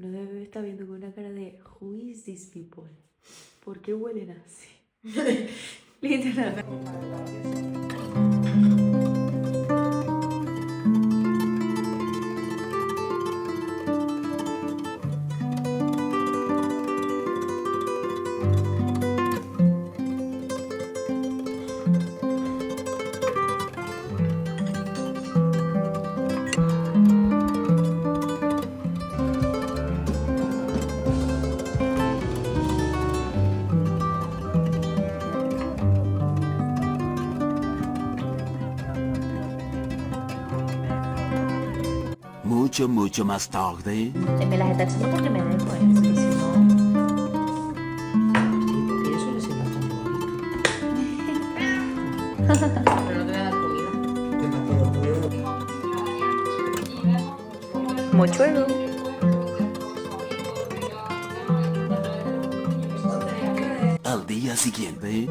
Uno debe estar viendo con una cara de who is these people? ¿Por qué huelen así? Literal. Mucho más tarde. Me las está echando porque me dejo, porque si no... Porque yo suelo ser bastante bonita. Pero no te voy a dar comida. Mochuelo. Al día siguiente.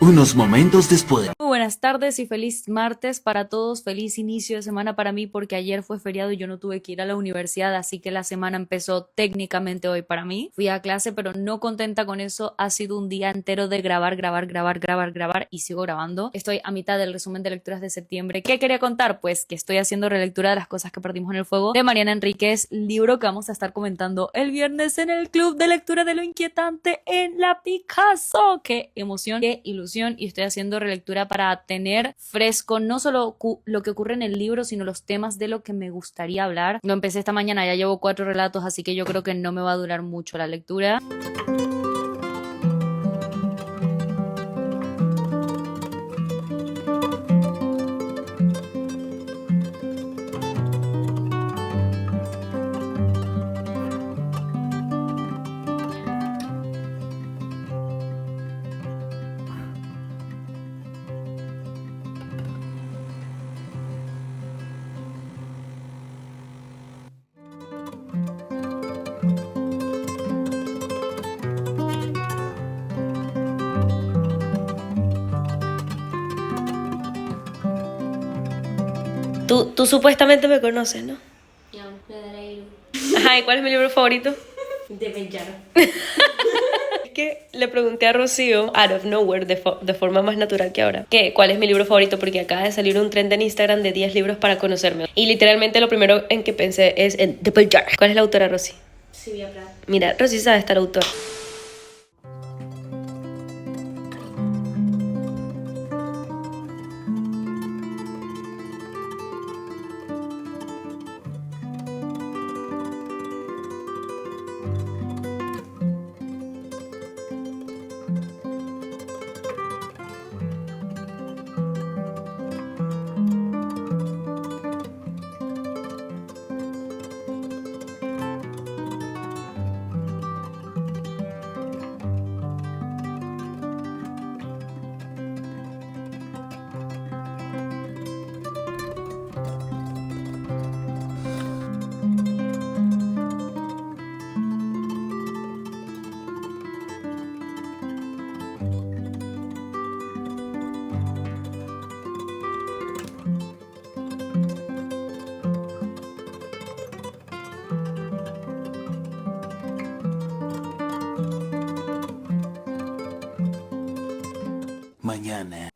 Unos momentos después. Muy buenas tardes y feliz martes para todos, feliz inicio de semana para mí porque ayer fue feriado y yo no tuve que ir a la universidad, así que la semana empezó técnicamente hoy para mí. Fui a clase pero no contenta con eso, ha sido un día entero de grabar y sigo grabando. Estoy a mitad del resumen de lecturas de septiembre. ¿Qué quería contar? Pues que estoy haciendo relectura de Las cosas que perdimos en el fuego de Mariana Enríquez, libro que vamos a estar comentando el viernes en el club de lectura de lo inquietante en la Picasso. ¡Qué emoción, qué ilusión! Y estoy haciendo relectura para tener fresco no solo lo que ocurre en el libro, sino los temas de lo que me gustaría hablar. Lo empecé esta mañana, ya llevo 4 relatos, así que yo creo que no me va a durar mucho la lectura. Tú supuestamente me conoces, ¿no? Ya, Pedreiro. Ajá, ¿y cuál es mi libro favorito? De Bellar. Es que le pregunté a Rocío, out of nowhere, de forma más natural que ahora, que cuál es mi libro favorito, porque acaba de salir un trend en Instagram de 10 libros para conocerme. Y literalmente lo primero en que pensé es en The Bellar. ¿Cuál es la autora, Rosy? Silvia Prat. Mira, Rosy sabe estar autor. Mañana.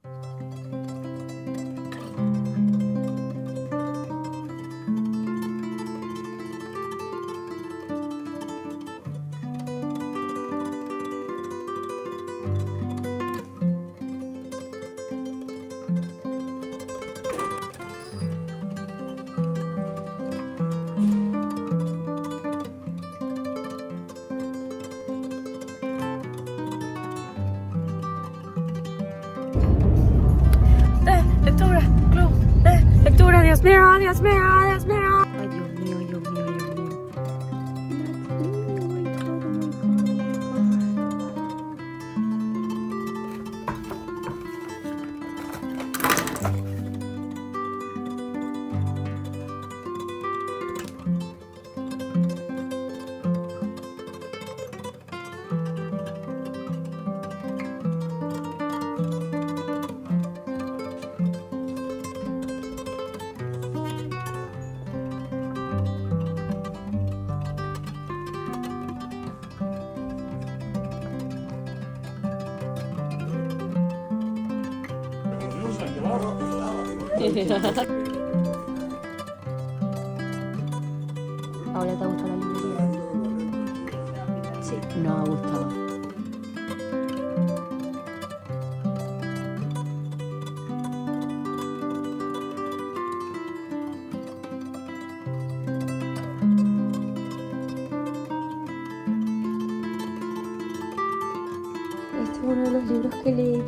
capítulo de lectura. Dios mío, Dios mío, Dios mío. Ay, Dios mío, Dios mío, Dios mío. ¿Ahora te ha gustado la librería? Sí, no ha gustado. Este es uno de los libros que leí.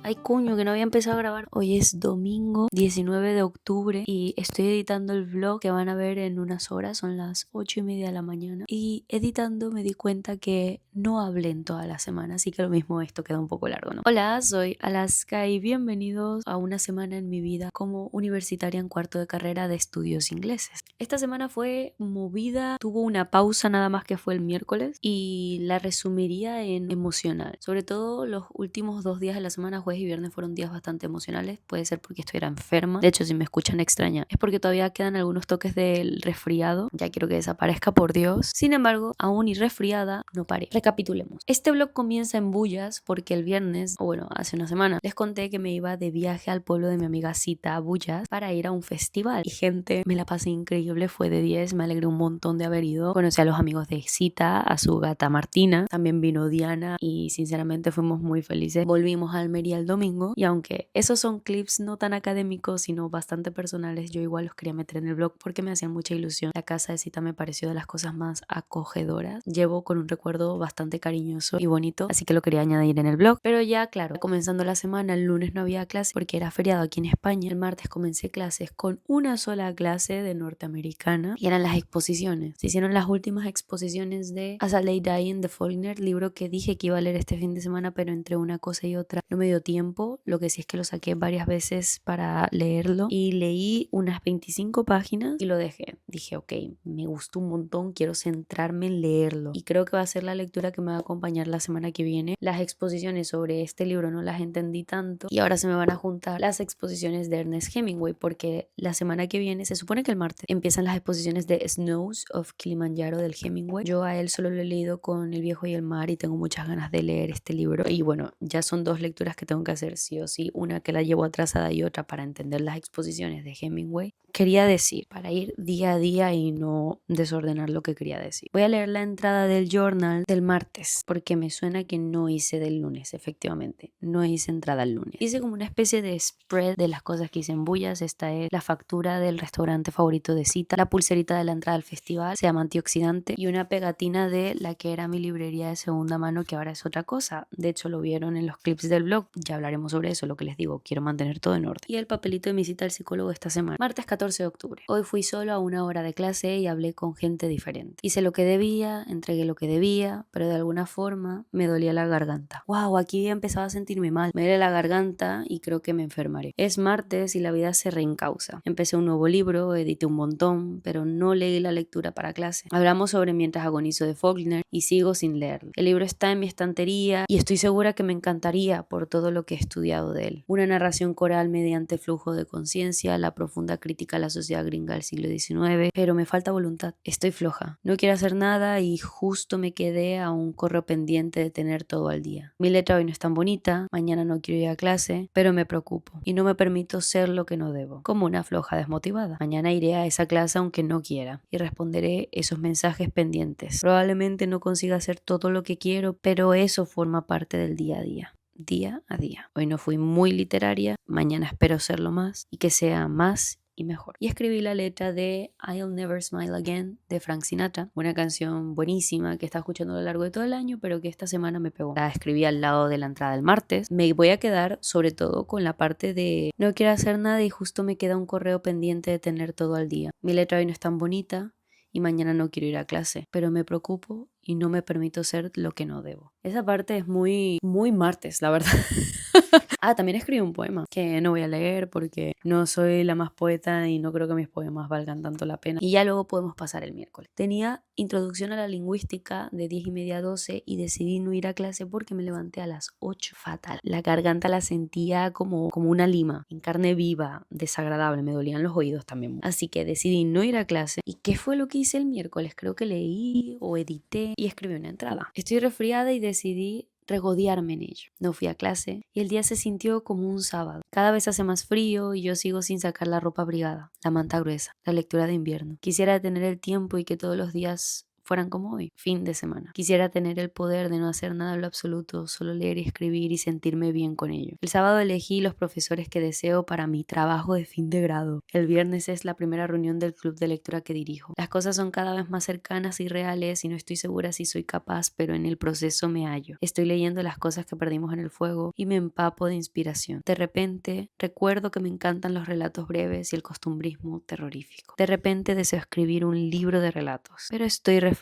Ay, coño, que no había empezado a grabar. Hoy es domingo 19 de octubre y estoy editando el vlog que van a ver en unas horas, son las 8:30 de la mañana. Y editando me di cuenta que no hablé en toda la semana, así que lo mismo esto queda un poco largo, ¿no? Hola, soy Alaska y bienvenidos a una semana en mi vida como universitaria en cuarto de carrera de estudios ingleses. Esta semana fue movida, tuvo una pausa nada más que fue el miércoles y la resumiría en emocional. Sobre todo los últimos 2 días de la semana, jueves y viernes, fueron días bastante emocionales. Puede ser porque estuviera enferma. De hecho, si me escuchan extraña, es porque todavía quedan algunos toques del resfriado. Ya quiero que desaparezca, por Dios. Sin embargo, aún y resfriada, no paré. Recapitulemos. Este vlog comienza en Bullas porque el viernes, o bueno, hace una semana, les conté que me iba de viaje al pueblo de mi amiga Cita, a Bullas, para ir a un festival. Y gente, me la pasé increíble, fue de 10, me alegré un montón de haber ido. Conocí a los amigos de Cita, a su gata Martina, también vino Diana y sinceramente fuimos muy felices. Volvimos a Almería el domingo y aunque esos son clips no tan académicos sino bastante personales, yo igual los quería meter en el vlog porque me hacían mucha ilusión. La casa de Cita me pareció de las cosas más acogedoras. Llevo con un recuerdo bastante cariñoso y bonito, así que lo quería añadir en el vlog. Pero ya, claro, comenzando la semana, el lunes no había clase porque era feriado aquí en España. El martes comencé clases con una sola clase de norteamericana y eran las exposiciones. Se hicieron las últimas exposiciones de As I Lay Dying de Faulkner, libro que dije que iba a leer este fin de semana, pero entre una cosa y otra no me dio tiempo. Lo que sí es que lo saqué varias veces para leerlo y leí unas 25 páginas y lo dejé. Dije, ok, me gustó un montón, quiero centrarme en leerlo y creo que va a ser la lectura que me va a acompañar la semana que viene. Las exposiciones sobre este libro no las entendí tanto y ahora se me van a juntar las exposiciones de Ernest Hemingway porque la semana que viene, se supone que el martes, empiezan las exposiciones de Snows of Kilimanjaro del Hemingway. Yo a él solo lo he leído con El viejo y el mar y tengo muchas ganas de leer este libro y bueno, ya son 2 lecturas que tengo que hacer sí o sí, una que la llevo atrasada y otra para entender las exposiciones de Hemingway. Quería decir, para ir día a día y no desordenar lo que quería decir. Voy a leer la entrada del journal del martes porque me suena que no hice del lunes, efectivamente. No hice entrada el lunes. Hice como una especie de spread de las cosas que hice en Bullas. Esta es la factura del restaurante favorito de Cita, la pulserita de la entrada al festival, se llama antioxidante, y una pegatina de la que era mi librería de segunda mano, que ahora es otra cosa. De hecho, lo vieron en los clips del blog. Ya hablaremos sobre eso, lo que les digo, quiero mantener todo en orden. Y el papelito de mi cita al psicólogo esta semana, martes 14 de octubre. Hoy fui solo a 1 hora de clase y hablé con gente diferente. Hice lo que debía, entregué lo que debía, pero de alguna forma me dolía la garganta. Wow, aquí empezaba a sentirme mal. Me duele la garganta y creo que me enfermaré. Es martes y la vida se reencausa. Empecé un nuevo libro, edité un montón, pero no leí la lectura para clase. Hablamos sobre Mientras agonizo de Faulkner y sigo sin leerlo. El libro está en mi estantería y estoy segura que me encantaría por todo lo lo que he estudiado de él. Una narración coral mediante flujo de conciencia, la profunda crítica a la sociedad gringa del siglo XIX, pero me falta voluntad. Estoy floja. No quiero hacer nada y justo me quedé a un correo pendiente de tener todo al día. Mi letra hoy no es tan bonita, mañana no quiero ir a clase, pero me preocupo y no me permito ser lo que no debo, como una floja desmotivada. Mañana iré a esa clase aunque no quiera y responderé esos mensajes pendientes. Probablemente no consiga hacer todo lo que quiero, pero eso forma parte del día a día. Día a día. Hoy no fui muy literaria, mañana espero serlo más y que sea más y mejor. Y escribí la letra de I'll Never Smile Again de Frank Sinatra, una canción buenísima que estaba escuchando a lo largo de todo el año, pero que esta semana me pegó. La escribí al lado de la entrada del martes. Me voy a quedar sobre todo con la parte de no quiero hacer nada y justo me queda un correo pendiente de tener todo al día. Mi letra hoy no es tan bonita y mañana no quiero ir a clase, pero me preocupo y no me permito ser lo que no debo. Esa parte es muy martes, la verdad. También escribí un poema que no voy a leer porque no soy la más poeta y no creo que mis poemas valgan tanto la pena. Y ya luego podemos pasar el miércoles. Tenía introducción a la lingüística de 10:30 a 12 y decidí no ir a clase porque me levanté a las 8. Fatal. La garganta la sentía como una lima, en carne viva, desagradable. Me dolían los oídos también. Así que decidí no ir a clase. ¿Y qué fue lo que hice el miércoles? Creo que leí o edité y escribí una entrada. Estoy resfriada y decidí regodearme en ello. No fui a clase y el día se sintió como un sábado. Cada vez hace más frío y yo sigo sin sacar la ropa abrigada, la manta gruesa, la lectura de invierno. Quisiera tener el tiempo y que todos los días fueran como hoy, fin de semana. Quisiera tener el poder de no hacer nada en lo absoluto, solo leer y escribir y sentirme bien con ello. El sábado elegí los profesores que deseo para mi trabajo de fin de grado. El viernes es la primera reunión del club de lectura que dirijo. Las cosas son cada vez más cercanas y reales y no estoy segura si soy capaz, pero en el proceso me hallo. Estoy leyendo Las cosas que perdimos en el fuego y me empapo de inspiración. De repente, recuerdo que me encantan los relatos breves y el costumbrismo terrorífico. De repente deseo escribir un libro de relatos, pero estoy resfriada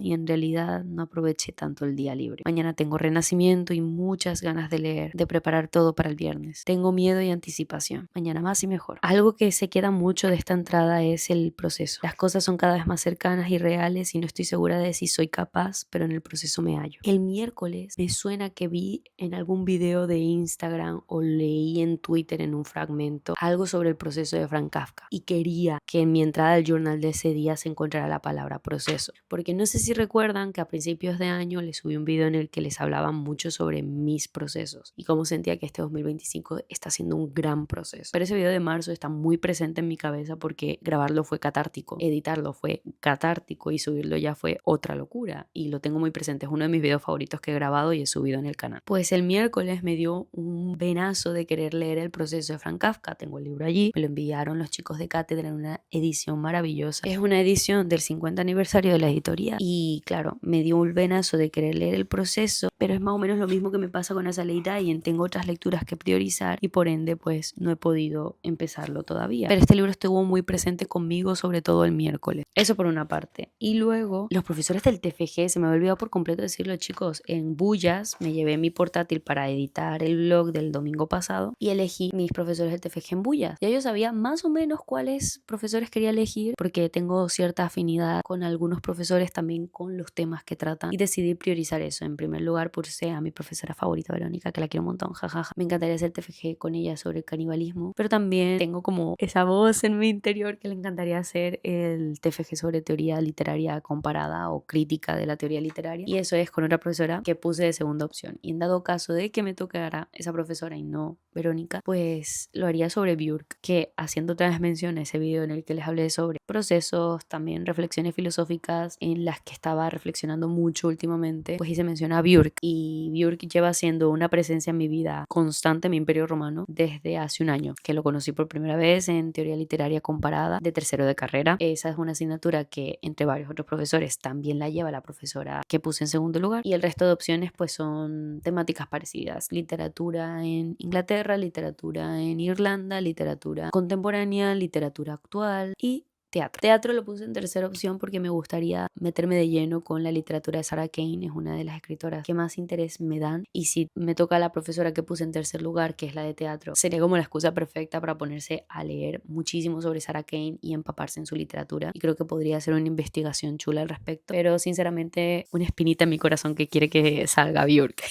y en realidad no aproveché tanto el día libre. Mañana tengo renacimiento y muchas ganas de leer, de preparar todo para el viernes. Tengo miedo y anticipación. Mañana más y mejor. Algo que se queda mucho de esta entrada es el proceso. Las cosas son cada vez más cercanas y reales y no estoy segura de si soy capaz, pero en el proceso me hallo. El miércoles me suena que vi en algún video de Instagram o leí en Twitter en un fragmento algo sobre el proceso de Frank Kafka y quería que en mi entrada al journal de ese día se encontrara la palabra proceso. Porque no sé si recuerdan que a principios de año les subí un video en el que les hablaba mucho sobre mis procesos y cómo sentía que este 2025 está siendo un gran proceso. Pero ese video de marzo está muy presente en mi cabeza porque grabarlo fue catártico, editarlo fue catártico y subirlo ya fue otra locura. Y lo tengo muy presente, es uno de mis videos favoritos que he grabado y he subido en el canal. Pues el miércoles me dio un venazo de querer leer el proceso de Frank Kafka. Tengo el libro allí, me lo enviaron los chicos de cátedra en una edición maravillosa. Es una edición del 50 aniversario de la editorial y claro, me dio un venazo de querer leer el proceso, pero es más o menos lo mismo que me pasa con esa ley Diane. Tengo otras lecturas que priorizar y por ende pues no he podido empezarlo todavía, pero este libro estuvo muy presente conmigo, sobre todo el miércoles. Eso por una parte. Y luego los profesores del TFG, se me había olvidado por completo decirlo, chicos, en Bullas me llevé mi portátil para editar el vlog del domingo pasado y elegí mis profesores del TFG en Bullas. Ya yo sabía más o menos cuáles profesores quería elegir porque tengo cierta afinidad con algunos profesores, también con los temas que tratan, y decidí priorizar eso. En primer lugar puse a mi profesora favorita, Verónica, que la quiero un montón, jajaja. Me encantaría hacer TFG con ella sobre el canibalismo, pero también tengo como esa voz en mi interior que le encantaría hacer el TFG sobre teoría literaria comparada o crítica de la teoría literaria, y eso es con otra profesora que puse de segunda opción. Y en dado caso de que me tocara esa profesora y no Verónica, pues lo haría sobre Björk, que haciendo otra vez mención a ese video en el que les hablé sobre procesos, también reflexiones filosóficas en las que estaba reflexionando mucho últimamente, pues hice mención a Björk, y Björk lleva siendo una presencia en mi vida constante, en mi imperio romano, desde hace un año, que lo conocí por primera vez en teoría literaria comparada de tercero de carrera. Esa es una asignatura que entre varios otros profesores también la lleva la profesora que puse en segundo lugar, y el resto de opciones pues son temáticas parecidas: literatura en Inglaterra, literatura en Irlanda, literatura contemporánea, literatura actual y teatro. Teatro lo puse en tercera opción porque me gustaría meterme de lleno con la literatura de Sarah Kane, es una de las escritoras que más interés me dan, y si me toca la profesora que puse en tercer lugar, que es la de teatro, sería como la excusa perfecta para ponerse a leer muchísimo sobre Sarah Kane y empaparse en su literatura, y creo que podría hacer una investigación chula al respecto, pero sinceramente una espinita en mi corazón que quiere que salga Björk.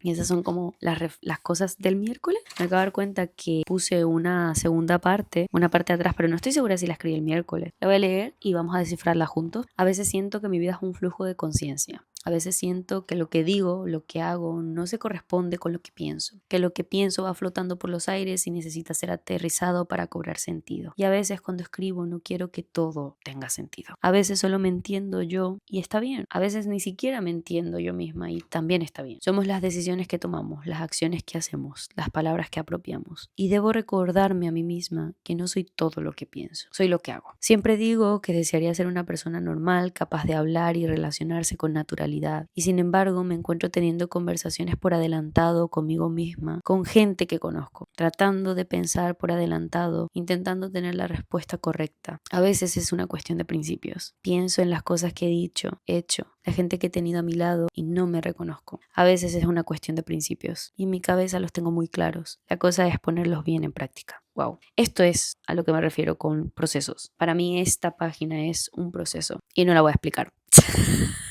Y esas son como las cosas del miércoles. Me acabo de dar cuenta que puse una segunda parte, una parte de atrás, pero no estoy segura si la escribí el miércoles. La voy a leer y vamos a descifrarla juntos. A veces siento que mi vida es un flujo de conciencia. A veces siento que lo que digo, lo que hago, no se corresponde con lo que pienso. Que lo que pienso va flotando por los aires y necesita ser aterrizado para cobrar sentido. Y a veces cuando escribo no quiero que todo tenga sentido. A veces solo me entiendo yo y está bien. A veces ni siquiera me entiendo yo misma y también está bien. Somos las decisiones que tomamos, las acciones que hacemos, las palabras que apropiamos. Y debo recordarme a mí misma que no soy todo lo que pienso, soy lo que hago. Siempre digo que desearía ser una persona normal, capaz de hablar y relacionarse con naturalidad. Y sin embargo me encuentro teniendo conversaciones por adelantado conmigo misma, con gente que conozco, tratando de pensar por adelantado, intentando tener la respuesta correcta. A veces es una cuestión de principios. Pienso en las cosas que he dicho, hecho, la gente que he tenido a mi lado y no me reconozco. A veces es una cuestión de principios y en mi cabeza los tengo muy claros. La cosa es ponerlos bien en práctica. Wow. Esto es a lo que me refiero con procesos. Para mí esta página es un proceso y no la voy a explicar.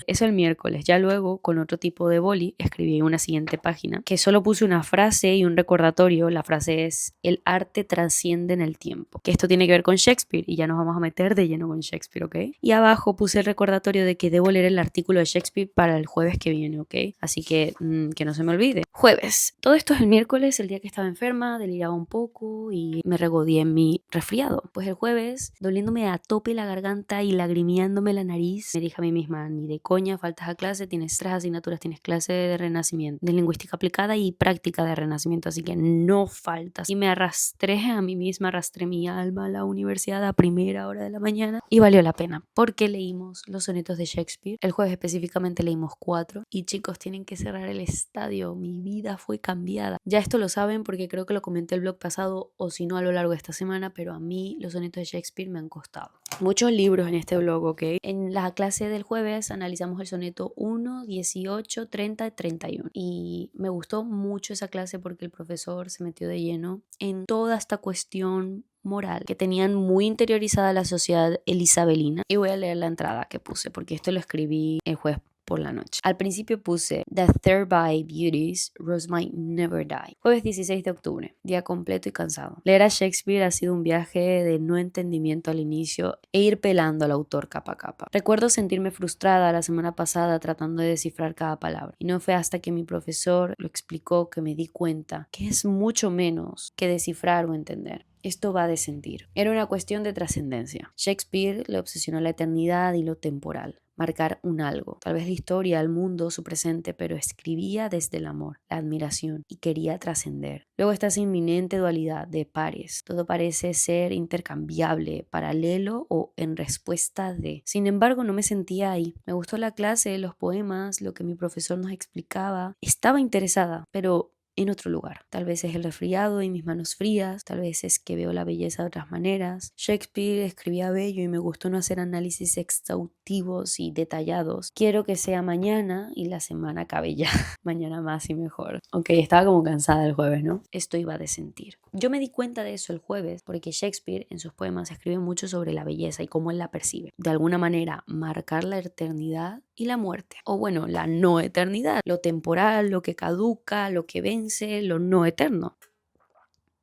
Eso el miércoles. Ya luego, con otro tipo de boli, escribí una siguiente página que solo puse una frase y un recordatorio. La frase es: el arte trasciende en el tiempo. Que esto tiene que ver con Shakespeare y ya nos vamos a meter de lleno con Shakespeare, ¿ok? Y abajo puse el recordatorio de que debo leer el artículo de Shakespeare para el jueves que viene, ¿ok? Así que no se me olvide. Jueves. Todo esto es el miércoles, el día que estaba enferma, deliraba un poco y me regodí en mi resfriado. Pues el jueves, doliéndome a tope la garganta y lagrimiándome la nariz, me dije a mí misma: ni de coña faltas a clase, tienes 3 asignaturas, tienes clase de renacimiento, de lingüística aplicada y práctica de renacimiento, así que no faltas. Y me arrastré a mí misma, arrastré mi alma a la universidad a primera hora de la mañana y valió la pena, porque leímos los sonetos de Shakespeare. El jueves específicamente leímos 4 y chicos, tienen que cerrar el estadio, mi vida fue cambiada. Ya esto lo saben porque creo que lo comenté el blog pasado o si no a lo largo de esta semana, pero a mí los sonetos de Shakespeare me han costado. Muchos libros en este blog, ¿ok? En la clase del jueves analizamos el soneto 1, 18, 30 y 31. Y me gustó mucho esa clase porque el profesor se metió de lleno en toda esta cuestión moral que tenían muy interiorizada la sociedad elisabelina. Y voy a leer la entrada que puse porque esto lo escribí el jueves por la noche. Al principio puse: The thereby beauties Rose might never die. Jueves 16 de octubre, día completo y cansado. Leer a Shakespeare ha sido un viaje de no entendimiento al inicio e ir pelando al autor capa a capa. Recuerdo sentirme frustrada la semana pasada tratando de descifrar cada palabra y no fue hasta que mi profesor lo explicó que me di cuenta que es mucho menos que descifrar o entender. Esto va de sentir. Era una cuestión de trascendencia. Shakespeare le obsesionó la eternidad y lo temporal. Marcar un algo, tal vez la historia, el mundo, su presente, pero escribía desde el amor, la admiración y quería trascender. Luego está esa inminente dualidad de pares. Todo parece ser intercambiable, paralelo o en respuesta de. Sin embargo, no me sentía ahí. Me gustó la clase, los poemas, lo que mi profesor nos explicaba. Estaba interesada, pero en otro lugar. Tal vez es el resfriado y mis manos frías, tal vez es que veo la belleza de otras maneras. Shakespeare escribía bello y me gustó no hacer análisis exhaustivos y detallados. Quiero que sea mañana y la semana acabe ya. Mañana más y mejor. Ok, estaba como cansada el jueves, ¿no? Esto iba de sentir. Yo me di cuenta de eso el jueves porque Shakespeare en sus poemas escribe mucho sobre la belleza y cómo él la percibe. De alguna manera, marcar la eternidad y la muerte. O bueno, la no eternidad. Lo temporal, lo que caduca, lo que vence, lo no eterno.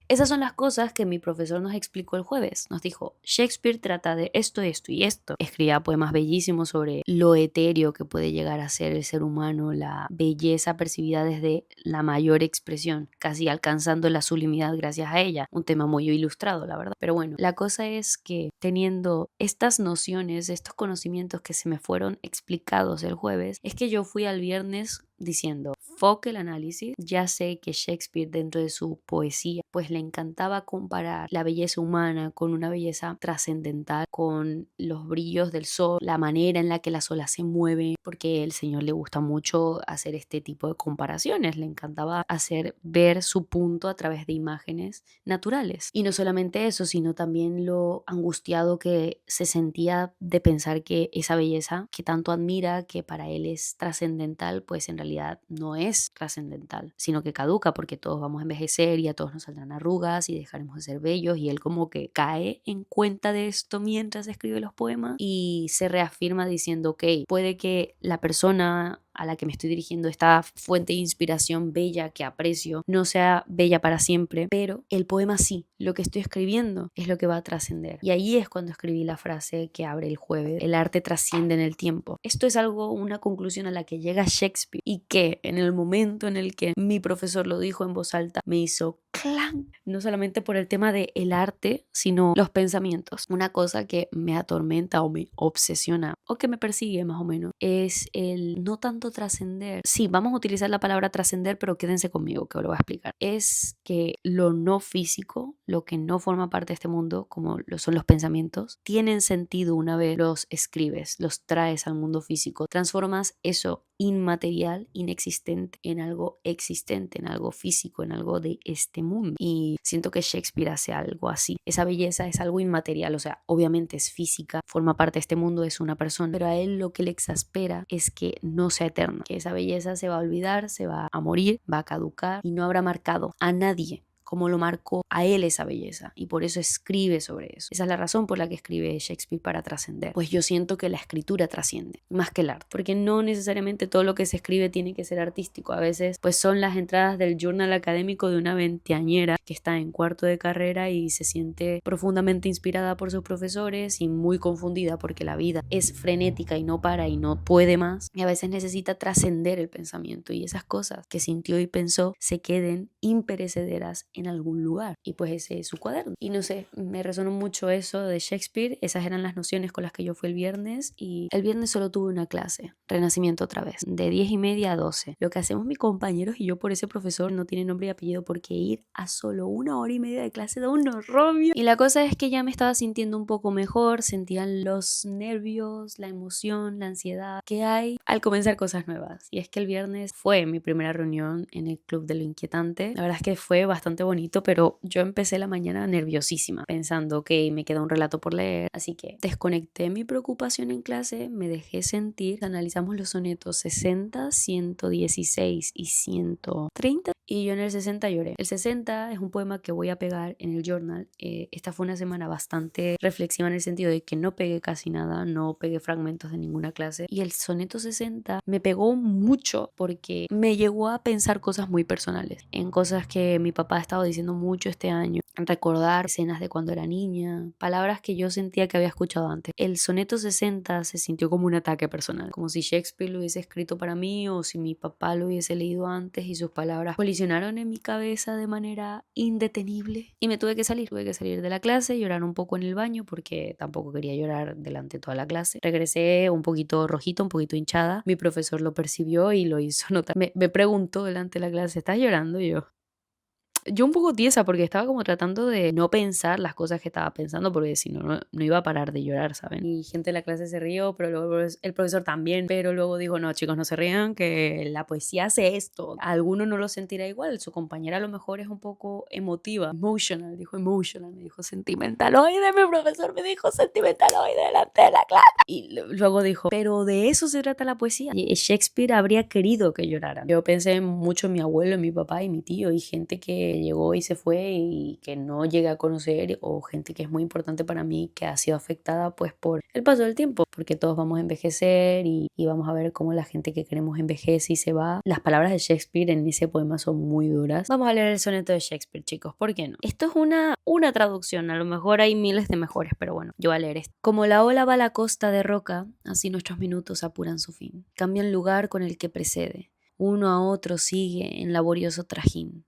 Esas son las cosas que mi profesor nos explicó el jueves. Nos dijo: Shakespeare trata de esto, esto y esto. Escribía poemas bellísimos sobre lo etéreo que puede llegar a ser el ser humano, la belleza percibida desde la mayor expresión, casi alcanzando la sublimidad gracias a ella. Un tema muy ilustrado, la verdad. Pero bueno, la cosa es que teniendo estas nociones, estos conocimientos que se me fueron explicados el jueves, es que yo fui al viernes diciendo, fuck el análisis, ya sé que Shakespeare dentro de su poesía pues le encantaba comparar la belleza humana con una belleza trascendental, con los brillos del sol, la manera en la que las olas se mueven, porque el señor le gusta mucho hacer este tipo de comparaciones, le encantaba hacer ver su punto a través de imágenes naturales. Y no solamente eso, sino también lo angustiado que se sentía de pensar que esa belleza que tanto admira, que para él es trascendental, pues en realidad no es trascendental, sino que caduca, porque todos vamos a envejecer y a todos nos saldrán arrugas y dejaremos de ser bellos, y él como que cae en cuenta de esto mientras escribe los poemas y se reafirma diciendo, ok, puede que la persona a la que me estoy dirigiendo, esta fuente de inspiración bella que aprecio, no sea bella para siempre, pero el poema sí, lo que estoy escribiendo es lo que va a trascender. Y ahí es cuando escribí la frase que abre el jueves, el arte trasciende en el tiempo. Esto es algo, una conclusión a la que llega Shakespeare y que en el momento en el que mi profesor lo dijo en voz alta, me hizo clan, no solamente por el tema del arte, sino los pensamientos. Una cosa que me atormenta o me obsesiona o que me persigue más o menos es el no tanto trascender. Sí, vamos a utilizar la palabra trascender, pero quédense conmigo que os lo voy a explicar. Es que lo no físico, lo que no forma parte de este mundo, como lo son los pensamientos, tienen sentido una vez los escribes, los traes al mundo físico, transformas eso inmaterial, inexistente, en algo existente, en algo físico, en algo de este mundo. Y siento que Shakespeare hace algo así. Esa belleza es algo inmaterial, o sea, obviamente es física, forma parte de este mundo, es una persona, pero a él lo que le exaspera es que no sea eterna, que esa belleza se va a olvidar, se va a morir, va a caducar y no habrá marcado a nadie como lo marcó a él esa belleza, y por eso escribe sobre eso. Esa es la razón por la que escribe Shakespeare, para trascender. Pues yo siento que la escritura trasciende más que el arte, porque no necesariamente todo lo que se escribe tiene que ser artístico. A veces pues son las entradas del journal académico de una veinteañera que está en cuarto de carrera y se siente profundamente inspirada por sus profesores y muy confundida porque la vida es frenética y no para y no puede más, y a veces necesita trascender el pensamiento, y esas cosas que sintió y pensó se queden imperecederas en algún lugar, y pues ese es su cuaderno. Y no sé, me resonó mucho eso de Shakespeare. Esas eran las nociones con las que yo fui el viernes, y el viernes solo tuve una clase, Renacimiento otra vez, de 10:30 a 12. Lo que hacemos mis compañeros y yo por ese profesor no tiene nombre y apellido, porque ir a solo 1 hora y media de clase da un horror. Y la cosa es que ya me estaba sintiendo un poco mejor, sentía los nervios, la emoción, la ansiedad que hay al comenzar cosas nuevas. Y es que el viernes fue mi primera reunión en el Club de lo Inquietante. La verdad es que fue bastante bonito, pero yo empecé la mañana nerviosísima, pensando que me queda un relato por leer, así que desconecté mi preocupación en clase, me dejé sentir, analizamos los sonetos 60, 116 y 130, y yo en el 60 lloré. El 60 es un poema que voy a pegar en el journal. Esta fue una semana bastante reflexiva en el sentido de que no pegué casi nada, no pegué fragmentos de ninguna clase, y el soneto 60 me pegó mucho porque me llegó a pensar cosas muy personales, en cosas que mi papá ha estado diciendo mucho este año, recordar escenas de cuando era niña, palabras que yo sentía que había escuchado antes. El soneto 60 se sintió como un ataque personal, como si Shakespeare lo hubiese escrito para mí o si mi papá lo hubiese leído antes, y sus palabras colisionaron en mi cabeza de manera indetenible y me tuve que salir de la clase, llorar un poco en el baño porque tampoco quería llorar delante de toda la clase. Regresé un poquito rojita, un poquito hinchada. Mi profesor lo percibió y lo hizo notar. Me preguntó delante de la clase, ¿estás llorando? Y yo un poco tiesa porque estaba como tratando de no pensar las cosas que estaba pensando, porque si no iba a parar de llorar, ¿saben? Y gente de la clase se rió, pero luego el profesor también, pero luego dijo, no chicos, no se rían, que la poesía hace esto. A alguno no lo sentirá igual, su compañera a lo mejor es un poco emotiva, emotional, me dijo sentimentaloide, mi profesor me dijo sentimentaloide delante de la clase. Y luego dijo, pero de eso se trata la poesía. Y Shakespeare habría querido que llorara. Yo pensé mucho en mi abuelo, en mi papá y mi tío, y gente que llegó y se fue y que no llegué a conocer, o gente que es muy importante para mí que ha sido afectada pues por el paso del tiempo, porque todos vamos a envejecer y vamos a ver cómo la gente que queremos envejece y se va. Las palabras de Shakespeare en ese poema son muy duras. Vamos a leer el soneto de Shakespeare, chicos, ¿por qué no? Esto es una traducción, a lo mejor hay miles de mejores, pero bueno, yo voy a leer esto. Como la ola va a la costa de roca, así nuestros minutos apuran su fin. Cambian lugar con el que precede. Uno a otro sigue en laborioso trajín.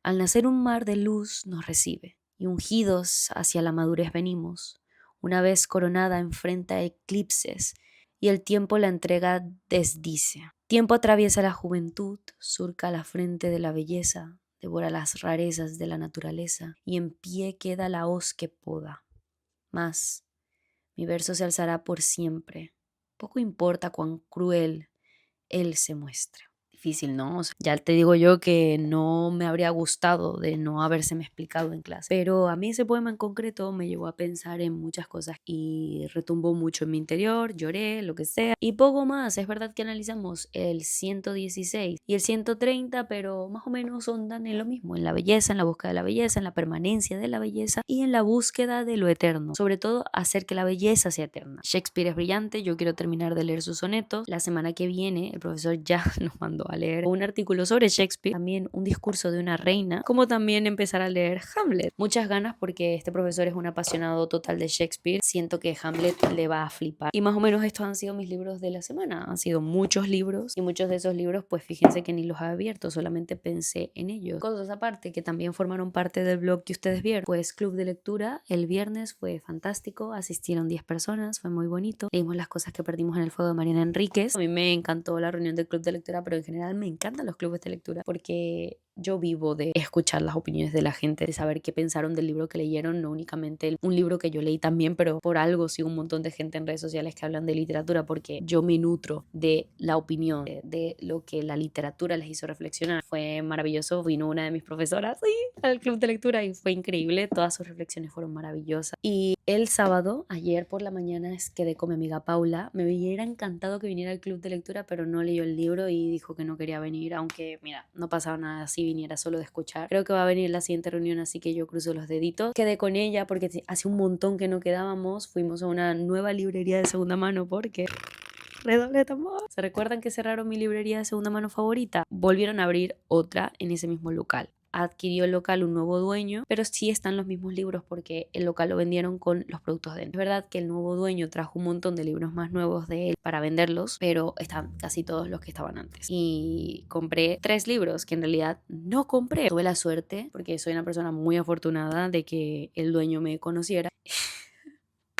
Al nacer un mar de luz nos recibe, y ungidos hacia la madurez venimos. Una vez coronada enfrenta eclipses, y el tiempo la entrega desdice. Tiempo atraviesa la juventud, surca la frente de la belleza, devora las rarezas de la naturaleza, y en pie queda la hoz que poda. Mas, mi verso se alzará por siempre, poco importa cuán cruel él se muestre. Difícil, ¿no? O sea, ya te digo yo que no me habría gustado de no habérseme explicado en clase, pero a mí ese poema en concreto me llevó a pensar en muchas cosas y retumbó mucho en mi interior, lloré, lo que sea, y poco más. Es verdad que analizamos el 116 y el 130, pero más o menos ondan en lo mismo, en la belleza, en la búsqueda de la belleza, en la permanencia de la belleza y en la búsqueda de lo eterno, sobre todo hacer que la belleza sea eterna. Shakespeare es brillante, yo quiero terminar de leer sus sonetos. La semana que viene el profesor ya nos mandó a leer un artículo sobre Shakespeare, también un discurso de una reina, como también empezar a leer Hamlet. Muchas ganas porque este profesor es un apasionado total de Shakespeare. Siento que Hamlet le va a flipar. Y más o menos estos han sido mis libros de la semana. Han sido muchos libros y muchos de esos libros pues fíjense que ni los he abierto, solamente pensé en ellos. Cosas aparte que también formaron parte del blog que ustedes vieron, pues club de lectura el viernes fue fantástico, asistieron 10 personas, fue muy bonito. Leímos Las cosas que perdimos en el fuego de Mariana Enríquez. A mí me encantó la reunión del club de lectura, pero en general me encantan los clubes de lectura porque yo vivo de escuchar las opiniones de la gente, de saber qué pensaron del libro que leyeron, no únicamente un libro que yo leí también, pero por algo sigo un montón de gente en redes sociales que hablan de literatura porque yo me nutro de la opinión, de lo que la literatura les hizo reflexionar. Fue maravilloso, vino una de mis profesoras al club de lectura y fue increíble, todas sus reflexiones fueron maravillosas. Y el sábado, ayer por la mañana, quedé con mi amiga Paula. Me hubiera encantado que viniera al club de lectura, pero no leyó el libro y dijo que no quería venir, aunque mira, no pasaba nada si viniera solo de escuchar. Creo que va a venir la siguiente reunión, así que yo cruzo los deditos. Quedé con ella porque hace un montón que no quedábamos. Fuimos a una nueva librería de segunda mano porque... redoble de tambor. ¿Se recuerdan que cerraron mi librería de segunda mano favorita? Volvieron a abrir otra en ese mismo local. Adquirió el local un nuevo dueño, pero sí están los mismos libros porque el local lo vendieron con los productos de él. Es verdad que el nuevo dueño trajo un montón de libros más nuevos de él para venderlos, pero están casi todos los que estaban antes. Y compré 3 libros que en realidad no compré. Tuve la suerte, porque soy una persona muy afortunada, de que el dueño me conociera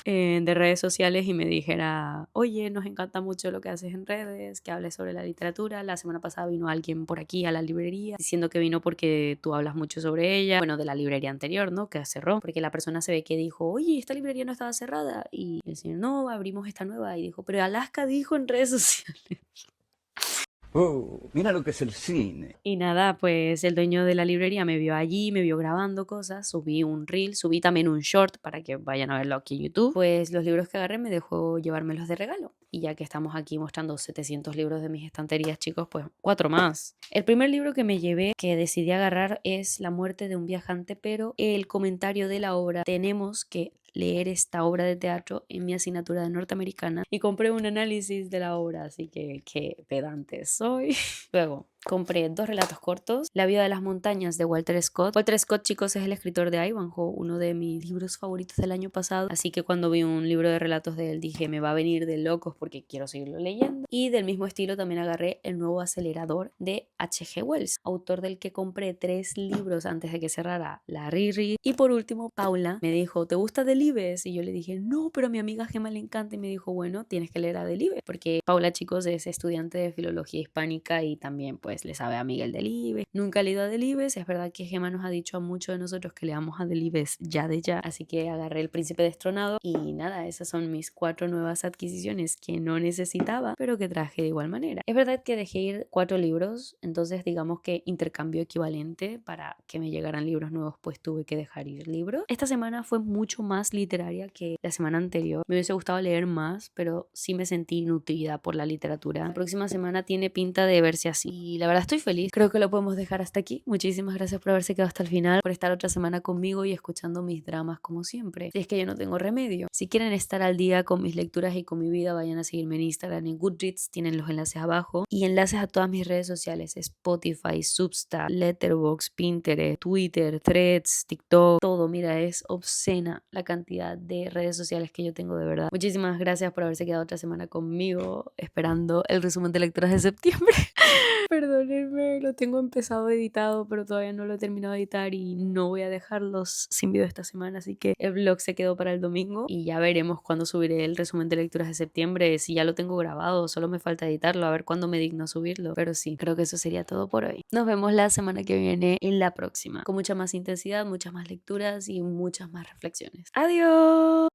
de redes sociales y me dijera, oye, nos encanta mucho lo que haces en redes, que hables sobre la literatura. La semana pasada vino alguien por aquí a la librería diciendo que vino porque tú hablas mucho sobre ella, bueno, de la librería anterior, ¿no? Que cerró, porque la persona se ve que dijo, oye, esta librería no estaba cerrada, y el señor, no, abrimos esta nueva, y dijo, pero Alaska dijo en redes sociales. Oh, mira lo que es el cine. Y nada, pues el dueño de la librería me vio allí, me vio grabando cosas, subí un reel, subí también un short para que vayan a verlo aquí en YouTube. Pues los libros que agarré me dejó llevármelos de regalo. Y ya que estamos aquí mostrando 700 libros de mis estanterías, chicos, pues 4 más. El primer libro que me llevé, que decidí agarrar, es La muerte de un viajante, pero el comentario de la obra, tenemos que leer esta obra de teatro en mi asignatura de norteamericana y compré un análisis de la obra, así que qué pedante soy. Luego compré 2 relatos cortos, La vida de las montañas de Walter Scott. Walter Scott, chicos, es el escritor de Ivanhoe, uno de mis libros favoritos del año pasado, así que cuando vi un libro de relatos de él dije, me va a venir de locos porque quiero seguirlo leyendo. Y del mismo estilo también agarré El nuevo acelerador de H.G. Wells, autor del que compré 3 libros antes de que cerrara la Riri. Y por último, Paula me dijo, ¿te gusta Delibes? Y yo le dije, no, pero a mi amiga Gemma le encanta, y me dijo, bueno, tienes que leer a Delibes, porque Paula, chicos, es estudiante de filología hispánica y también pues le sabe a Miguel Delibes. Nunca he leído a Delibes, es verdad que Gemma nos ha dicho a muchos de nosotros que leamos a Delibes ya de ya, así que agarré El príncipe destronado y nada, esas son mis 4 nuevas adquisiciones que no necesitaba, pero que traje de igual manera. Es verdad que dejé ir 4 libros, entonces digamos que intercambio equivalente, para que me llegaran libros nuevos pues tuve que dejar ir libros. Esta semana fue mucho más literaria que la semana anterior. Me hubiese gustado leer más, pero sí me sentí nutrida por la literatura. La próxima semana tiene pinta de verse así y la verdad estoy feliz. Creo que lo podemos dejar hasta aquí. Muchísimas gracias por haberse quedado hasta el final, por estar otra semana conmigo y escuchando mis dramas como siempre. Si es que yo no tengo remedio. Si quieren estar al día con mis lecturas y con mi vida, vayan a seguirme en Instagram, en Goodreads, tienen los enlaces abajo y enlaces a todas mis redes sociales, Spotify, Substack, Letterboxd, Pinterest, Twitter, Threads, TikTok, todo. Mira, es obscena la cantidad de redes sociales que yo tengo, de verdad. Muchísimas gracias por haberse quedado otra semana conmigo esperando el resumen de lecturas de septiembre. Perdón. perdónenme, lo tengo empezado editado, pero todavía no lo he terminado de editar y no voy a dejarlos sin video esta semana, así que el vlog se quedó para el domingo y ya veremos cuándo subiré el resumen de lecturas de septiembre, si ya lo tengo grabado, solo me falta editarlo, a ver cuándo me digno subirlo, pero sí, creo que eso sería todo por hoy. Nos vemos la semana que viene en la próxima, con mucha más intensidad, muchas más lecturas y muchas más reflexiones. ¡Adiós!